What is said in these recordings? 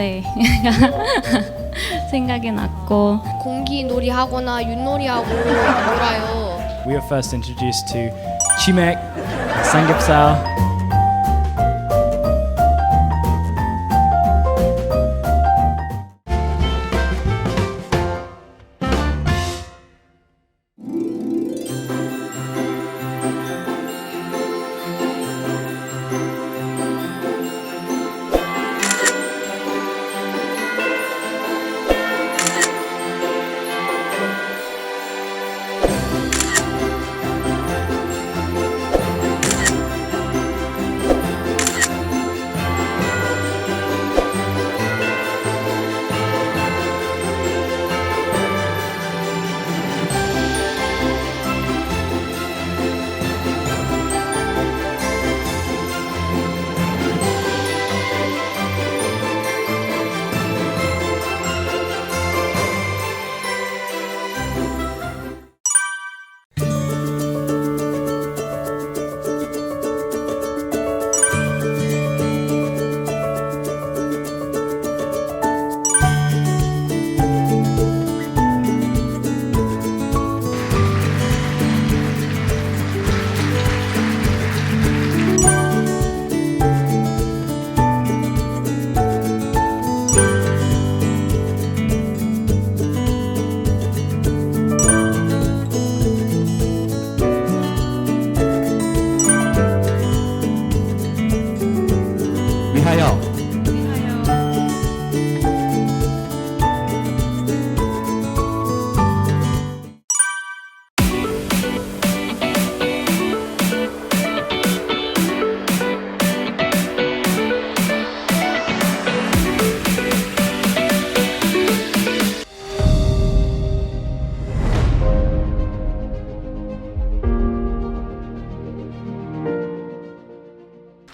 냄새가 생각이 났고 공기놀이 하거나 윷놀이하고 놀아요. We were first introduced to Chimek, Samgyeopsal. 위하여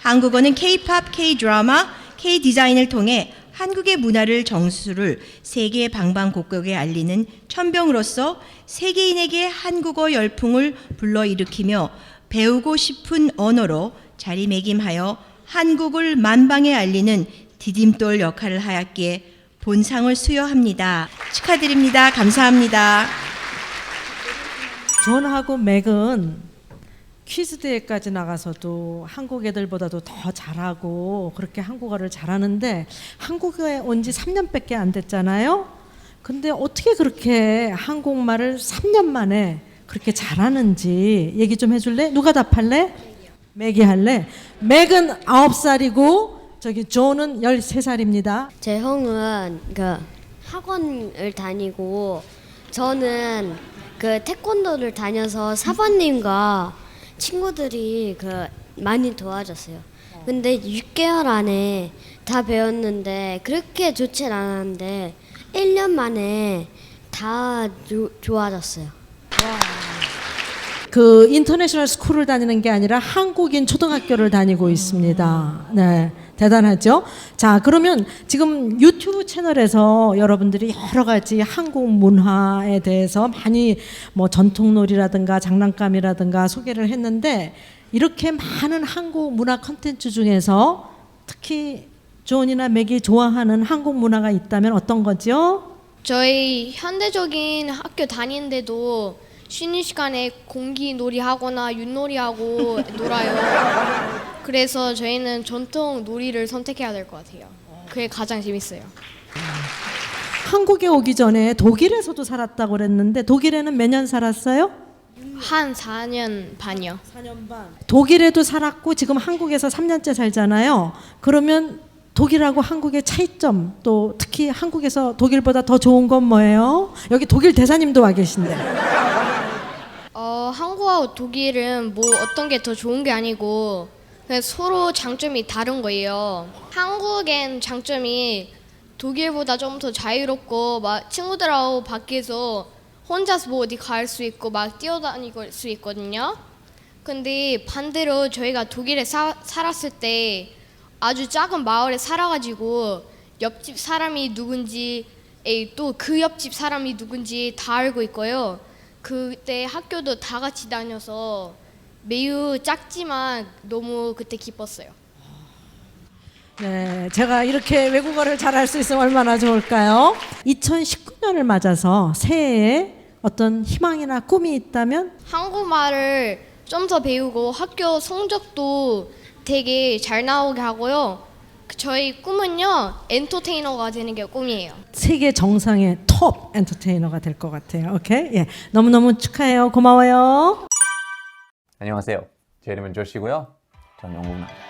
한국어는 K-팝, K-드라마, K-디자인을 통해 한국의 문화를 정수를 세계 방방곡곡에 알리는 천병으로서 세계인에게 한국어 열풍을 불러일으키며 배우고 싶은 언어로 자리매김하여 한국을 만방에 알리는 디딤돌 역할을 하였기에 본상을 수여합니다. 축하드립니다. 감사합니다. 존하고 맥은 퀴즈 대회까지 나가서도 한국 애들보다도 더 잘하고 그렇게 한국어를 잘하는데 한국에 온 지 3년밖에 안 됐잖아요. 근데 어떻게 그렇게 한국말을 3년 만에 그렇게 잘하는지 얘기 좀 해줄래? 누가 답할래? 맥이 할래? 맥은 9살이고 저기 존은 13살입니다. 제 형은 그 학원을 다니고 저는 그 태권도를 다녀서 사범님과 친구들이 그 많이 도와줬어요. 근데 6개월 안에 다 배웠는데 그렇게 좋진 않았는데 1년 만에 다 좋아졌어요. 그 인터내셔널 스쿨을 다니는 게 아니라 한국인 초등학교를 다니고 있습니다. 네, 대단하죠? 자, 그러면 지금 유튜브 채널에서 여러분들이 여러 가지 한국 문화에 대해서 많이 뭐 전통놀이라든가 장난감이라든가 소개를 했는데 이렇게 많은 한국 문화 콘텐츠 중에서 특히 존이나 맥이 좋아하는 한국 문화가 있다면 어떤 거죠? 저희 현대적인 학교 다니는데도 쉬는 시간에 공기놀이 하거나 윷놀이하고 놀아요. 그래서 저희는 전통 놀이를 선택해야 될 것 같아요. 그게 가장 재밌어요. 한국에 오기 전에 독일에서도 살았다고 그랬는데 독일에는 몇 년 살았어요? 한 4년 반이요. 4년 반. 독일에도 살았고 지금 한국에서 3년째 살잖아요. 그러면 독일하고 한국의 차이점 또 특히 한국에서 독일보다 더 좋은 건 뭐예요? 여기 독일 대사님도 와 계신데. 한국하고 독일은 뭐 어떤 게 더 좋은 게 아니고 그냥 서로 장점이 다른 거예요. 한국엔 장점이 독일보다 좀 더 자유롭고 막 친구들하고 밖에서 혼자서 뭐 어디 갈 수 있고 막 뛰어다닐 수 있거든요. 근데 반대로 저희가 독일에 살았을 때 아주 작은 마을에 살아가지고 옆집 사람이 누군지 또 그 옆집 사람이 누군지 다 알고 있고요. 그때 학교도 다 같이 다녀서 매우 작지만 너무 그때 기뻤어요. 네, 제가 이렇게 외국어를 잘할 수 있으면 얼마나 좋을까요? 2019년을 맞아서 새해에 어떤 희망이나 꿈이 있다면? 한국말을 좀 더 배우고 학교 성적도 되게 잘 나오게 하고요. 저희 꿈은요, 엔터테이너가 되는 게 꿈이에요. 세계 정상의 톱 엔터테이너가 될 것 같아요. 오케이? 예, 너무너무 축하해요. 고마워요. 안녕하세요. 제 이름은 조시고요. 전 영국 남자.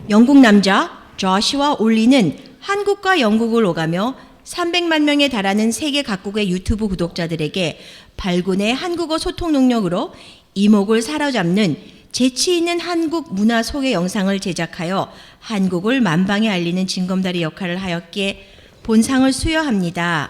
영국 남자 조시와 올리는 한국과 영국을 오가며 300만 명에 달하는 세계 각국의 유튜브 구독자들에게 발군의 한국어 소통 능력으로 이목을 사로잡는 재치 있는 한국 문화 소개 영상을 제작하여 한국을 만방에 알리는 징검다리 역할을 하였기에 본상을 수여합니다.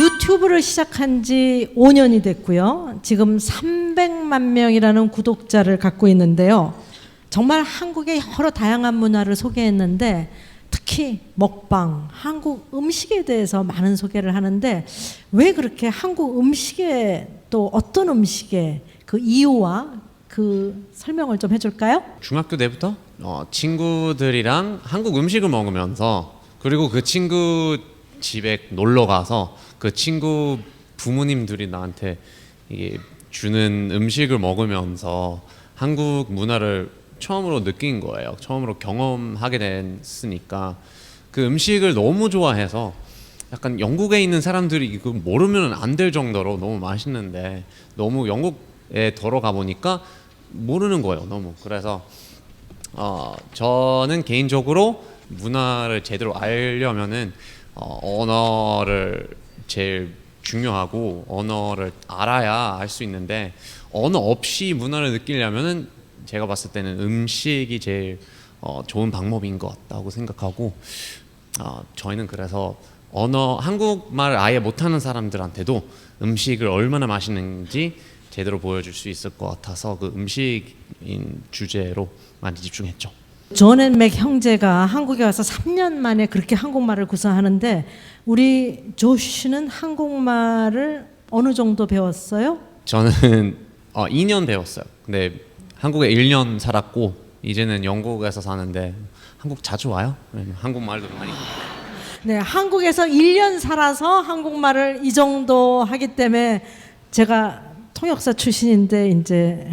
유튜브를 시작한 지 5년이 됐고요. 지금 300만 명이라는 구독자를 갖고 있는데요. 정말 한국의 여러 다양한 문화를 소개했는데 특히 먹방, 한국 음식에 대해서 많은 소개를 하는데 왜 그렇게 한국 음식에 또 어떤 음식에 그 이유와 그 설명을 좀 해줄까요? 중학교 때부터 친구들이랑 한국 음식을 먹으면서 그리고 그 친구 집에 놀러 가서 그 친구 부모님들이 나한테 이게 주는 음식을 먹으면서 한국 문화를 처음으로 느낀 거예요. 처음으로 경험하게 됐으니까 그 음식을 너무 좋아해서 약간 영국에 있는 사람들이 이거 모르면 안 될 정도로 너무 맛있는데 너무 영국에 들어가 보니까 모르는 거예요. 너무. 그래서 저는 개인적으로 문화를 제대로 알려면은 언어를 제일 중요하고 언어를 알아야 알 수 있는데 언어 없이 문화를 느끼려면은 제가 봤을 때는 음식이 제일 좋은 방법인 것 같다고 생각하고 저희는 그래서 한국말을 아예 못하는 사람들한테도 음식을 얼마나 맛있는지 제대로 보여줄 수 있을 것 같아서 그 음식인 주제로 많이 집중했죠. 존 앤 맥 형제가 한국에 와서 3년 만에 그렇게 한국말을 구사하는데 우리 조시 씨는 한국말을 어느 정도 배웠어요? 저는 2년 배웠어요. 근데 한국에 1년 살았고 이제는 영국에서 사는데 한국 자주 와요. 한국말도 많이. 네, 한국에서 1년 살아서 한국말을 이 정도 하기 때문에 제가 통역사 출신인데 이제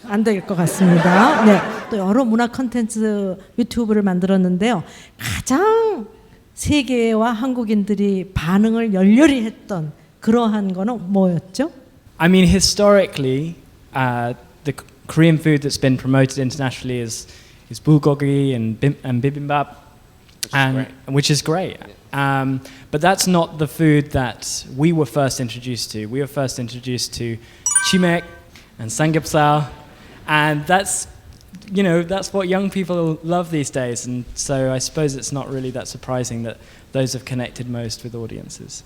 안 될 것 같습니다. 네, 또 여러 문화 콘텐츠 유튜브를 만들었는데요. 가장 세계와 한국인들이 반응을 열렬히 했던 그러한 거는 뭐였죠? I mean, historically, the Korean food that's been promoted internationally is bulgogi and bibimbap, which is great. But that's not the food that we were first introduced to. We were first introduced to chimek and samgyeopsal, and that's what young people love these days. And so I suppose it's not really that surprising that those have connected most with audiences.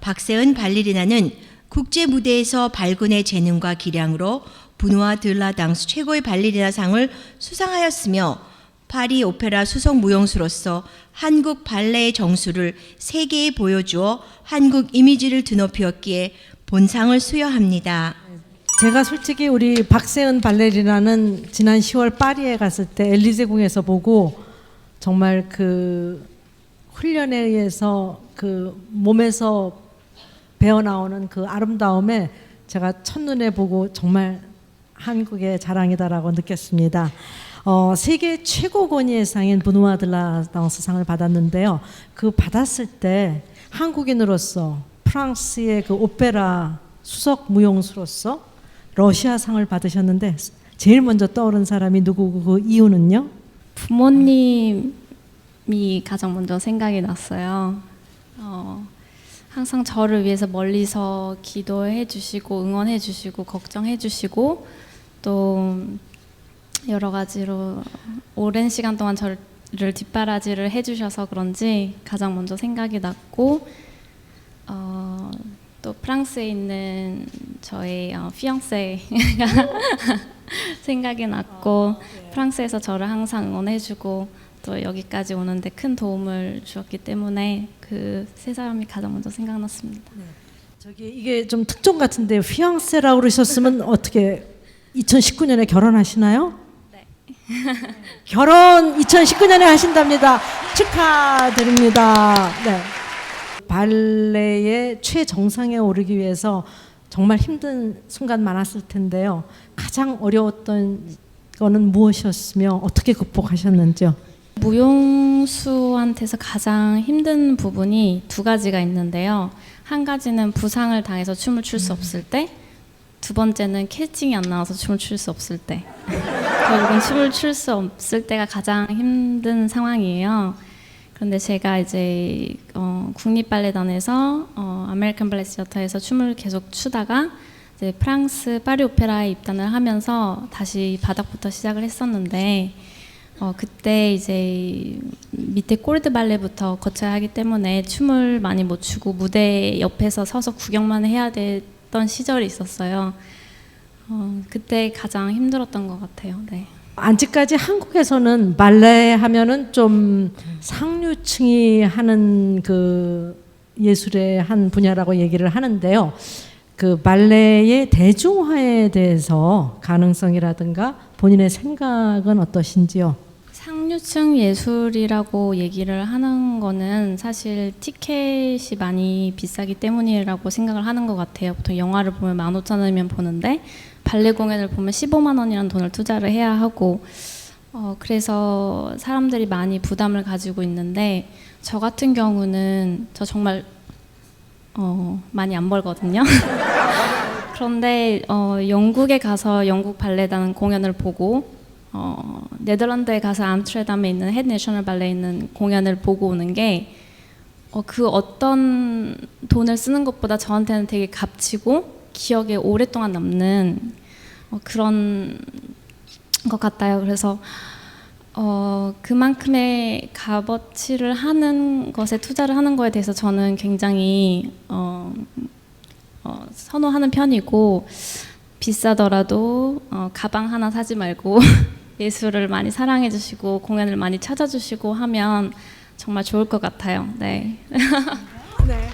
박세은 발레리나는 국제 무대에서 발군의 재능과 기량으로 부누아 들라당스 최고의 발레리나상을 수상하였으며 파리 오페라 수석 무용수로서 한국 발레의 정수를 세계에 보여주어 한국 이미지를 드높이었기에 본상을 수여합니다. 제가 솔직히 우리 박세은 발레리나는 지난 10월 파리에 갔을 때 엘리제궁에서 보고 정말 그 훈련에 의해서 그 몸에서 배어 나오는 그 아름다움에 제가 첫눈에 보고 정말 한국의 자랑이다라고 느꼈습니다. 세계 최고 권위의 상인 부누아 드라당스 상을 받았는데요. 그 받았을 때 한국인으로서 프랑스의 그 오페라 수석 무용수로서 러시아상을 받으셨는데 제일 먼저 떠오른 사람이 누구고 그 이유는요? 부모님이 가장 먼저 생각이 났어요. 항상 저를 위해서 멀리서 기도해 주시고 응원해 주시고 걱정해 주시고 또 여러 가지로 오랜 시간 동안 저를 뒷바라지를 해 주셔서 그런지 가장 먼저 생각이 났고 또 프랑스에 있는 저의 피앙세가 생각이 났고 프랑스에서 저를 항상 응원해주고 또 여기까지 오는데 큰 도움을 주었기 때문에 그 세 사람이 가장 먼저 생각났습니다. 저기 이게 좀 특종 같은데 피앙세라고 그러셨으면 어떻게 2019년에 결혼하시나요? 네. 결혼 2019년에 하신답니다. 축하드립니다. 네. 발레의 최정상에 오르기 위해서 정말 힘든 순간 많았을 텐데요. 가장 어려웠던 거는 무엇이었으며 어떻게 극복하셨는지요? 무용수한테서 가장 힘든 부분이 두 가지가 있는데요. 한 가지는 부상을 당해서 춤을 출 수 없을 때, 두 번째는 캐스팅이 안 나와서 춤을 출 수 없을 때. 결국은 춤을 출 수 없을 때가 가장 힘든 상황이에요. 그런데 제가 이제 국립발레단에서 아메리칸 발레 시어터에서 춤을 계속 추다가 이제 프랑스 파리 오페라에 입단을 하면서 다시 바닥부터 시작을 했었는데 그때 이제 밑에 꼬르드 발레부터 거쳐야 하기 때문에 춤을 많이 못 추고 무대 옆에서 서서 구경만 해야 됐던 시절이 있었어요. 그때 가장 힘들었던 것 같아요. 네. 아직까지 한국에서는 발레 하면은 좀 상류층이 하는 그 예술의 한 분야라고 얘기를 하는데요. 그 발레의 대중화에 대해서 가능성이라든가 본인의 생각은 어떠신지요? 상류층 예술이라고 얘기를 하는 거는 사실 티켓이 많이 비싸기 때문이라고 생각을 하는 것 같아요. 보통 영화를 보면 15,000원이면 보는데 발레 공연을 보면 15만 원이라는 돈을 투자를 해야 하고 그래서 사람들이 많이 부담을 가지고 있는데 저 같은 경우는 저 정말 많이 안 벌거든요. 그런데 영국에 가서 영국 발레단 공연을 보고 네덜란드에 가서 암스테르담에 있는 헤드 내셔널 발레에 있는 공연을 보고 오는 게 그 어떤 돈을 쓰는 것보다 저한테는 되게 값지고 기억에 오랫동안 남는 그런 것 같아요. 그래서 그만큼의 값어치를 하는 것에 투자를 하는 거에 대해서 저는 굉장히 선호하는 편이고 비싸더라도 가방 하나 사지 말고 예술을 많이 사랑해 주시고 공연을 많이 찾아주시고 하면 정말 좋을 것 같아요. 네. 네.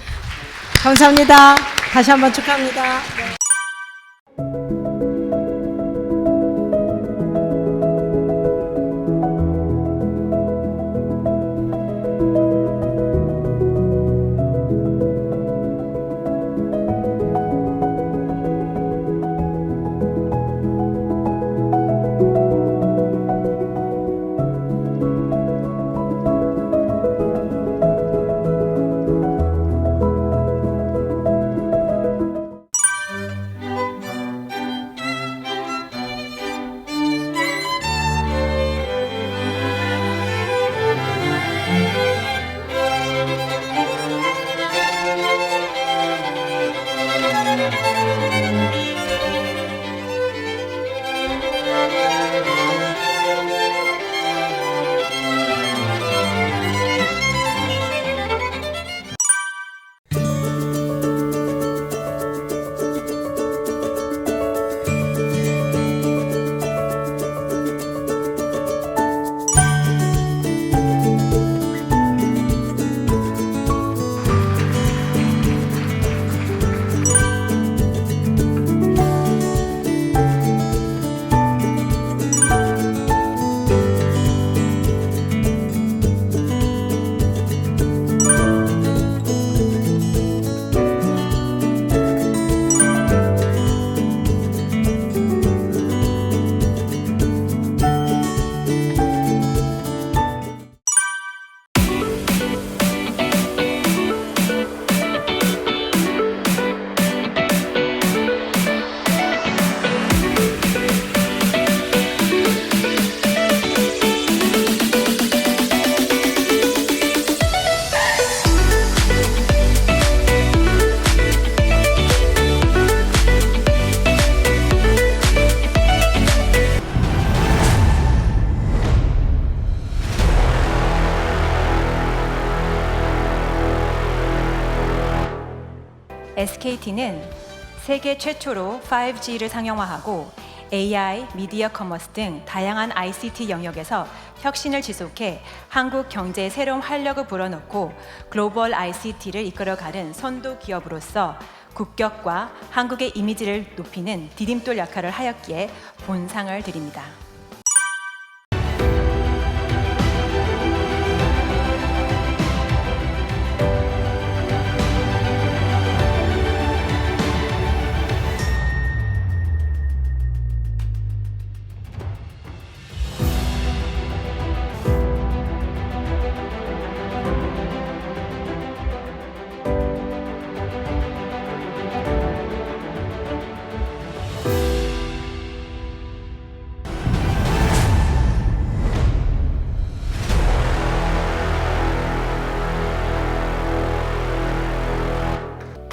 감사합니다. 다시 한번 축하합니다. 네. KT는 세계 최초로 5G를 상용화하고 AI, 미디어 커머스 등 다양한 ICT 영역에서 혁신을 지속해 한국 경제에 새로운 활력을 불어넣고 글로벌 ICT를 이끌어가는 선도 기업으로서 국격과 한국의 이미지를 높이는 디딤돌 역할을 하였기에 본상을 드립니다.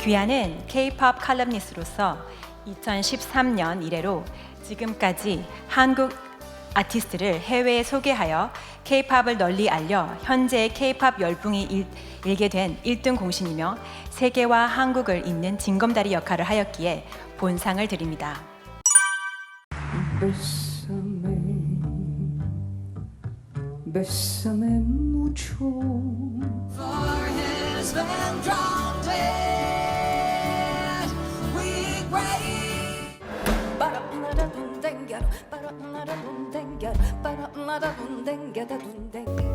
귀하는 K-POP 칼럼니스트로서 2013년 이래로 지금까지 한국 아티스트를 해외에 소개하여 K-POP을 널리 알려 현재의 K-POP 열풍이 일게 된 1등 공신이며 세계와 한국을 잇는 징검다리 역할을 하였기에 본상을 드립니다. Bésame mucho. For his been drowned we pray. Para nada dundengero, para nada dundengero, para nada dundengero, dundengero.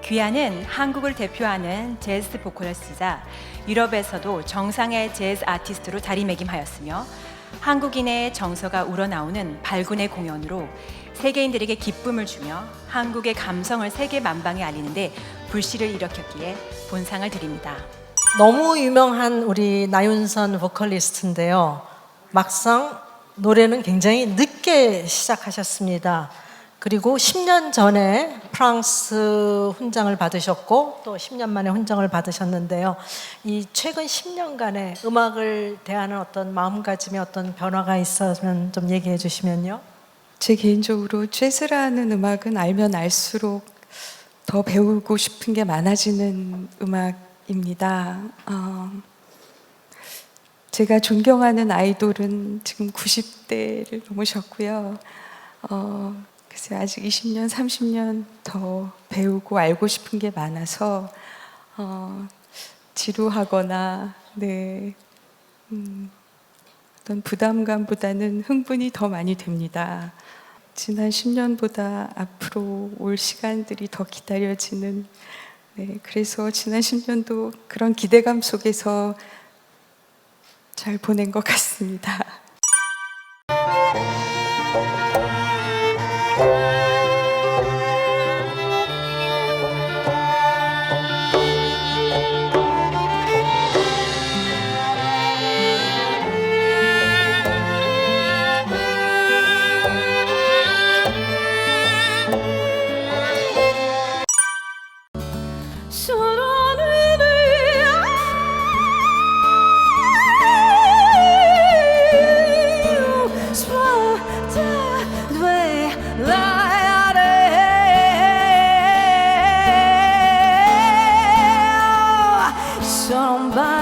귀하는 한국을 대표하는 재즈 보컬리스트이자 유럽에서도 정상의 재즈 아티스트로 자리매김하였으며 한국인의 정서가 우러나오는 발군의 공연으로 세계인들에게 기쁨을 주며 한국의 감성을 세계 만방에 알리는데 불씨를 일으켰기에 본상을 드립니다. 너무 유명한 우리 나윤선 보컬리스트인데요. 막상 노래는 굉장히 늦게 시작하셨습니다. 그리고 10년 전에 프랑스 훈장을 받으셨고 또 10년 만에 훈장을 받으셨는데요. 이 최근 10년간의 음악을 대하는 어떤 마음가짐에 어떤 변화가 있었으면 좀 얘기해 주시면요. 제 개인적으로 재즈라는 음악은 알면 알수록 더 배우고 싶은 게 많아지는 음악입니다. 제가 존경하는 아이돌은 지금 90대를 넘으셨고요. 글쎄요, 아직 20년, 30년 더 배우고 알고 싶은 게 많아서 지루하거나 어떤 부담감보다는 흥분이 더 많이 됩니다. 지난 10년보다 앞으로 올 시간들이 더 기다려지는 그래서 지난 10년도 그런 기대감 속에서 잘 보낸 것 같습니다. Somebody